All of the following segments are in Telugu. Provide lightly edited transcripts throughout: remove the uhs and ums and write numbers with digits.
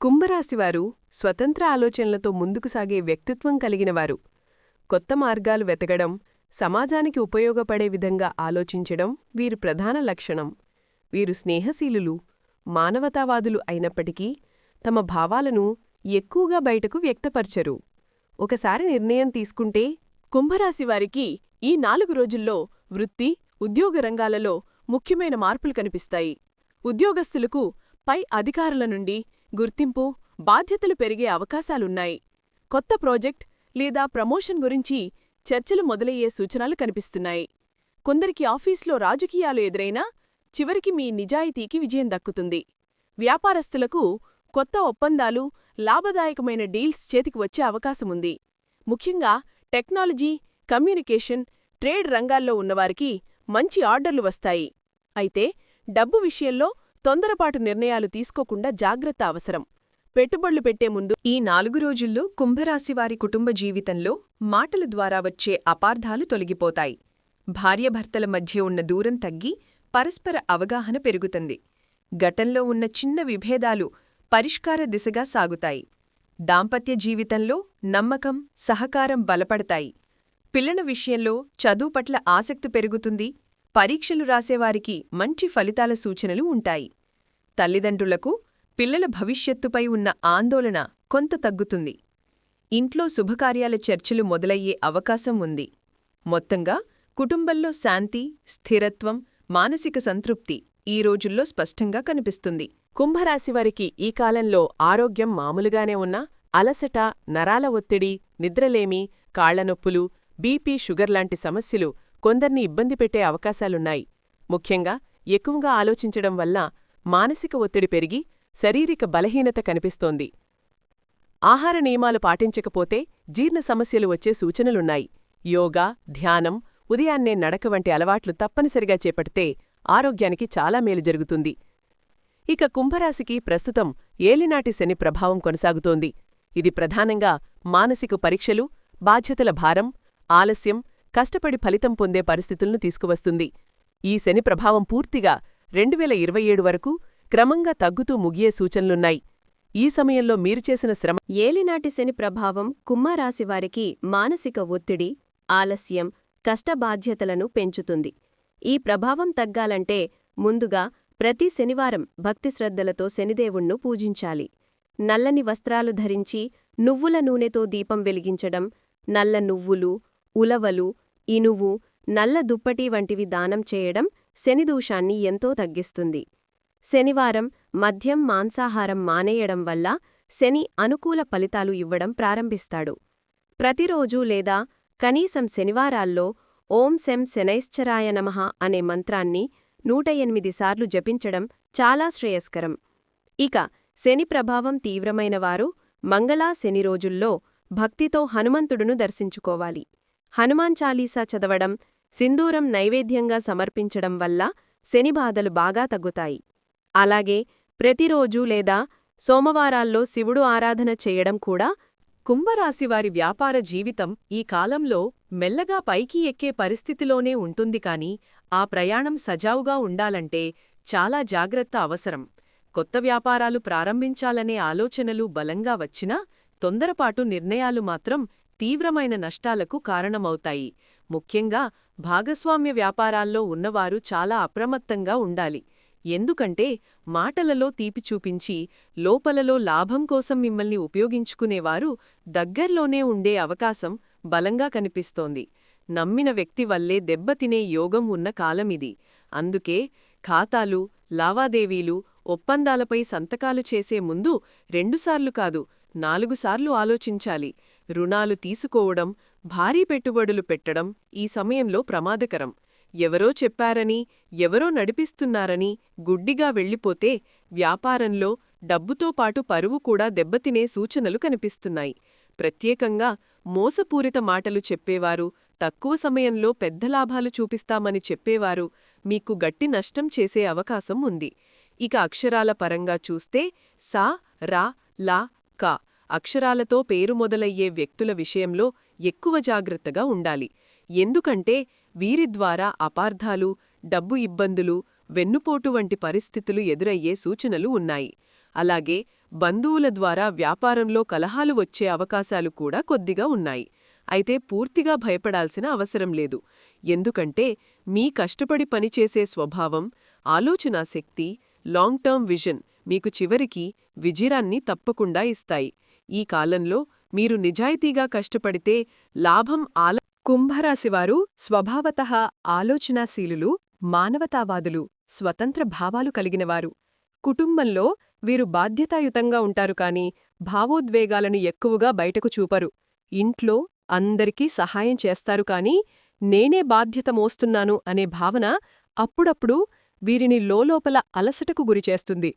కుంభరాశివారు స్వతంత్ర ఆలోచనలతో ముందుకు సాగే వ్యక్తిత్వం కలిగినవారు. కొత్త మార్గాలు వెతకడం, సమాజానికి ఉపయోగపడే విధంగా ఆలోచించడం వీరి ప్రధాన లక్షణం. వీరు స్నేహశీలులు, మానవతావాదులు అయినప్పటికీ తమ భావాలను ఎక్కువగా బయటకు వ్యక్తపరచరు. ఒకసారి నిర్ణయం తీసుకుంటే కుంభరాశివారికి ఈ 4 రోజుల్లో వృత్తి, ఉద్యోగ రంగాలలో ముఖ్యమైన మార్పులు కనిపిస్తాయి. ఉద్యోగస్తులకు పై అధికారుల నుండి గుర్తింపు, బాధ్యతలు పెరిగే అవకాశాలున్నాయి. కొత్త ప్రాజెక్ట్ లేదా ప్రమోషన్ గురించి చర్చలు మొదలయ్యే సూచనలు కనిపిస్తున్నాయి. కొందరికి ఆఫీస్లో రాజకీయాలు ఎదురైనా చివరికి మీ నిజాయితీకి విజయం దక్కుతుంది. వ్యాపారస్తులకు కొత్త ఒప్పందాలు, లాభదాయకమైన డీల్స్ చేతికి వచ్చే అవకాశముంది. ముఖ్యంగా టెక్నాలజీ, కమ్యూనికేషన్, ట్రేడ్ రంగాల్లో ఉన్నవారికి మంచి ఆర్డర్లు వస్తాయి. అయితే డబ్బు విషయంలో తొందరపాటు నిర్ణయాలు తీసుకోకుండా జాగ్రత్త అవసరం. పెట్టుబడులు పెట్టే ముందు ఈ 4 రోజుల్లో కుంభరాశివారి కుటుంబ జీవితంలో మాటల ద్వారా వచ్చే అపార్థాలు తొలగిపోతాయి. భార్యాభర్తల మధ్య ఉన్న దూరం తగ్గి పరస్పర అవగాహన పెరుగుతుంది. గతంలో ఉన్న చిన్న విభేదాలు పరిష్కార దిశగా సాగుతాయి. దాంపత్య జీవితంలో నమ్మకం, సహకారం బలపడతాయి. పిల్లల విషయంలో చదువు పట్ల ఆసక్తి పెరుగుతుంది. పరీక్షలు రాసేవారికి మంచి ఫలితాల సూచనలు ఉంటాయి. తల్లిదండ్రులకు పిల్లల భవిష్యత్తుపై ఉన్న ఆందోళన కొంత తగ్గుతుంది. ఇంట్లో శుభకార్యాల చర్చలు మొదలయ్యే అవకాశం ఉంది. మొత్తంగా కుటుంబంలో శాంతి, స్థిరత్వం, మానసిక సంతృప్తి ఈ రోజుల్లో స్పష్టంగా కనిపిస్తుంది. కుంభరాశివారికి ఈ కాలంలో ఆరోగ్యం మామూలుగానే ఉన్నా అలసట, నరాల ఒత్తిడి, నిద్రలేమి, కాళ్లనొప్పులు, బీపీ, షుగర్లాంటి సమస్యలు కొందర్ని ఇబ్బంది పెట్టే అవకాశాలున్నాయి. ముఖ్యంగా ఎక్కువగా ఆలోచించడం వల్ల మానసిక ఒత్తిడి పెరిగి శారీరక బలహీనత కనిపిస్తోంది. ఆహార నియమాలు పాటించకపోతే జీర్ణ సమస్యలు వచ్చే సూచనలున్నాయి. యోగా, ధ్యానం, ఉదయాన్నే నడక వంటి అలవాట్లు తప్పనిసరిగా చేపడితే ఆరోగ్యానికి చాలా మేలు జరుగుతుంది. ఇక కుంభరాశికి ప్రస్తుతం ఏలినాటి శని ప్రభావం కొనసాగుతోంది. ఇది ప్రధానంగా మానసిక పరీక్షలు, బాధ్యతల భారం, ఆలస్యం, కష్టపడి ఫలితం పొందే పరిస్థితులను తీసుకువస్తుంది. ఈ శని ప్రభావం పూర్తిగా 2027 వరకు క్రమంగా తగ్గుతూ ముగియే సూచనలున్నాయి. ఈ సమయంలో మీరు చేసిన శ్రమ. ఏలినాటి శని ప్రభావం కుంభరాశివారికి మానసిక ఒత్తిడి, ఆలస్యం, కష్టబాధ్యతలను పెంచుతుంది. ఈ ప్రభావం తగ్గాలంటే ముందుగా ప్రతి శనివారం భక్తిశ్రద్ధలతో శనిదేవుణ్ణు పూజించాలి. నల్లని వస్త్రాలు ధరించి నువ్వుల నూనెతో దీపం వెలిగించడం, నల్ల నువ్వులు, ఉలవలు, ఇనువు, నల్ల దుప్పటి వంటివి దానం చేయడం శనిదోషాన్ని ఎంతో తగ్గిస్తుంది. శనివారం మద్యం, మాంసాహారం మానేయడం వల్ల శని అనుకూల ఫలితాలు ఇవ్వడం ప్రారంభిస్తాడు. ప్రతిరోజూ లేదా కనీసం శనివారాల్లో ఓం శం శనైశ్చరాయ నమః అనే మంత్రాన్ని 108 సార్లు జపించడం చాలా శ్రేయస్కరం. ఇక శని ప్రభావం తీవ్రమైనవారు మంగళ శని రోజుల్లో భక్తితో హనుమంతుడును దర్శించుకోవాలి. హనుమాన్ చాలీసా చదవడం, సింధూరం నైవేద్యంగా సమర్పించడం వల్ల శనిబాధలు బాగా తగ్గుతాయి. అలాగే ప్రతిరోజూ లేదా సోమవారాల్లో శివుడు ఆరాధన చేయడం కూడా. కుంభరాశివారి వ్యాపార జీవితం ఈ కాలంలో మెల్లగా పైకి ఎక్కే పరిస్థితిలోనే ఉంటుంది కాని ఆ ప్రయాణం సజావుగా ఉండాలంటే చాలా జాగ్రత్త అవసరం. కొత్త వ్యాపారాలు ప్రారంభించాలనే ఆలోచనలు బలంగా వచ్చినా తొందరపాటు నిర్ణయాలు మాత్రం తీవ్రమైన నష్టాలకు కారణమవుతాయి. ముఖ్యంగా భాగస్వామ్య వ్యాపారాల్లో ఉన్నవారు చాలా అప్రమత్తంగా ఉండాలి. ఎందుకంటే మాటలలో తీపి చూపించి లోపలలో లాభం కోసం మిమ్మల్ని ఉపయోగించుకునేవారు దగ్గర్లోనే ఉండే అవకాశం బలంగా కనిపిస్తోంది. నమ్మిన వ్యక్తి వల్లే దెబ్బతినే యోగం ఉన్న కాలమిది. అందుకే ఖాతాలు, లావాదేవీలు, ఒప్పందాలపై సంతకాలు చేసే ముందు 2 సార్లు కాదు 4 సార్లు ఆలోచించాలి. రుణాలు తీసుకోవడం, భారీ పెట్టుబడులు పెట్టడం ఈ సమయంలో ప్రమాదకరం. ఎవరో చెప్పారని, ఎవరో నడిపిస్తున్నారని గుడ్డిగా వెళ్ళిపోతే వ్యాపారంలో డబ్బుతో పాటు పరువు కూడా దెబ్బతినే సూచనలు కనిపిస్తున్నాయి. ప్రత్యేకంగా మోసపూరిత మాటలు చెప్పేవారు, తక్కువ సమయంలో పెద్ద లాభాలు చూపిస్తామని చెప్పేవారు మీకు గట్టి నష్టం చేసే అవకాశం ఉంది. ఇక అక్షరాల పరంగా చూస్తే సా, రా, లా, కా అక్షరాలతో పేరు మొదలయ్యే వ్యక్తుల విషయంలో ఎక్కువ జాగ్రత్తగా ఉండాలి. ఎందుకంటే వీరి ద్వారా అపార్థాలు, డబ్బు ఇబ్బందులు, వెన్నుపోటు వంటి పరిస్థితులు ఎదురయ్యే సూచనలు ఉన్నాయి. అలాగే బంధువుల ద్వారా వ్యాపారంలో కలహాలు వచ్చే అవకాశాలు కూడా కొద్దిగా ఉన్నాయి. అయితే పూర్తిగా భయపడాల్సిన అవసరం లేదు. ఎందుకంటే మీ కష్టపడి పనిచేసే స్వభావం, ఆలోచనా శక్తి, లాంగ్ టర్మ్ విజన్ మీకు చివరికి విజయాన్ని తప్పకుండా ఇస్తాయి. ఈ కాలంలో మీరు నిజాయితీగా కష్టపడితే లాభం కుంభరాశివారు స్వభావతః ఆలోచనాశీలులు, మానవతావాదులు, స్వతంత్ర భావాలు కలిగినవారు. కుటుంబంలో వీరు బాధ్యతాయుతంగా ఉంటారు కాని భావోద్వేగాలను ఎక్కువగా బయటకు చూపరు. ఇంట్లో అందరికీ సహాయం చేస్తారు కాని నేనే బాధ్యత మోస్తున్నాను అనే భావన అప్పుడప్పుడు వీరిని లోలోపల అలసటకు గురిచేస్తుంది.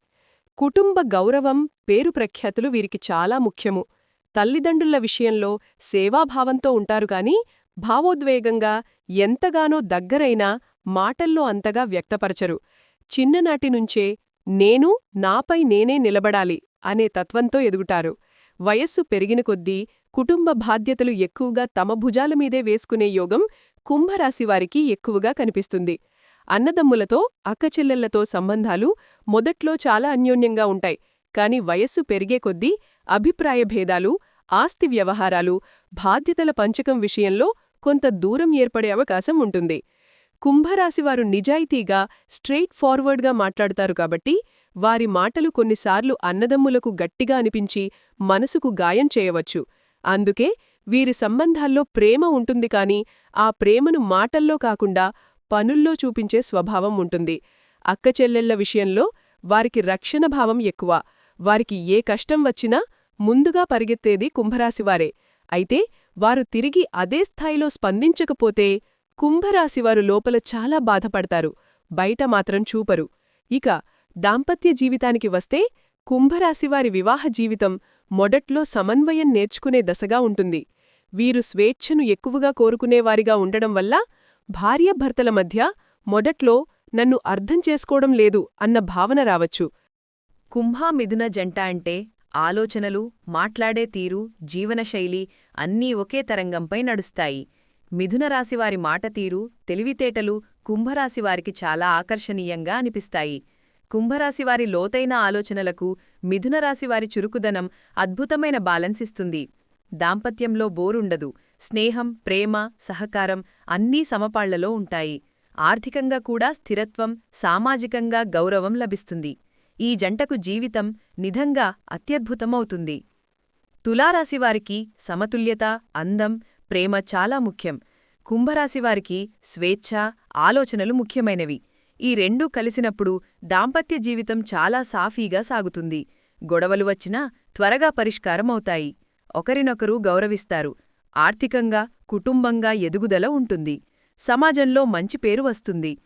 కుటుంబ గౌరవం, పేరు ప్రఖ్యాతులు వీరికి చాలా ముఖ్యము. తల్లిదండ్రుల విషయంలో సేవాభావంతో ఉంటారు కాని భావోద్వేగంగా ఎంతగానో దగ్గరైనా మాటల్లో అంతగా వ్యక్తపరచరు. చిన్ననాటినుంచే నేను నాపై నేనే నిలబడాలి అనే తత్వంతో ఎదుగుతారు. వయస్సు పెరిగిన కొద్దీ కుటుంబ బాధ్యతలు ఎక్కువగా తమ భుజాలమీదే వేసుకునే యోగం కుంభరాశివారికి ఎక్కువగా కనిపిస్తుంది. అన్నదమ్ములతో, అక్కచెల్లెళ్లతో సంబంధాలు మొదట్లో చాలా అన్యోన్యంగా ఉంటాయి. కాని వయస్సు పెరిగే కొద్దీ అభిప్రాయ భేదాలు, ఆస్తి వ్యవహారాలు, బాధ్యతల పంచకం విషయంలో కొంత దూరం ఏర్పడే అవకాశం ఉంటుంది. కుంభరాశివారు నిజాయితీగా, స్ట్రెయిట్ ఫార్వర్డ్గా మాట్లాడుతారు కాబట్టి వారి మాటలు కొన్నిసార్లు అన్నదమ్ములకు గట్టిగా అనిపించి మనసుకు గాయం చేయవచ్చు. అందుకే వీరి సంబంధాల్లో ప్రేమ ఉంటుంది కాని ఆ ప్రేమను మాటల్లో కాకుండా పనుల్లో చూపించే స్వభావం ఉంటుంది. అక్కచెల్లెళ్ల విషయంలో వారికి రక్షణభావం ఎక్కువ. వారికి ఏ కష్టం వచ్చినా ముందుగా పరిగెత్తేది కుంభరాశివారే. అయితే వారు తిరిగి అదే స్థాయిలో స్పందించకపోతే కుంభరాశివారు లోపల చాలా బాధపడతారు, బయట మాత్రం చూపరు. ఇక దాంపత్య జీవితానికి వస్తే కుంభరాశివారి వివాహ జీవితం మొదట్లో సమన్వయం నేర్చుకునే దశగా ఉంటుంది. వీరు స్వేచ్ఛను ఎక్కువగా కోరుకునేవారిగా ఉండడం వల్ల భార్యాభర్తల మధ్య మొదట్లో నన్ను అర్థం చేసుకోవడం లేదు అన్న భావన రావచ్చు. కుంభ-మిథున జంట అంటే ఆలోచనలు, మాట్లాడే తీరు, జీవనశైలి అన్నీ ఒకే తరంగంపై నడుస్తాయి. మిథునరాశివారి మాటతీరు, తెలివితేటలు కుంభరాశివారికి చాలా ఆకర్షణీయంగా అనిపిస్తాయి. కుంభరాశివారి లోతైన ఆలోచనలకు మిథునరాశివారి చురుకుదనం అద్భుతమైన బాలన్స్ ఇస్తుంది. దాంపత్యంలో బోరుండదు. స్నేహం, ప్రేమ, సహకారం అన్నీ సమపాళ్లలో ఉంటాయి. ఆర్థికంగా కూడా స్థిరత్వం, సామాజికంగా గౌరవం లభిస్తుంది. ఈ జంటకు జీవితం నిధంగా అత్యద్భుతమవుతుంది. తులారాశివారికి సమతుల్యత, అందం, ప్రేమ చాలా ముఖ్యం. కుంభరాశివారికి స్వేచ్ఛ, ఆలోచనలు ముఖ్యమైనవి. ఈ రెండూ కలిసినప్పుడు దాంపత్య జీవితం చాలా సాఫీగా సాగుతుంది. గొడవలు వచ్చినా త్వరగా పరిష్కారమవుతాయి. ఒకరినొకరు గౌరవిస్తారు. ఆర్థికంగా, కుటుంబంగా ఎదుగుదల ఉంటుంది. సమాజంలో మంచి పేరు వస్తుంది.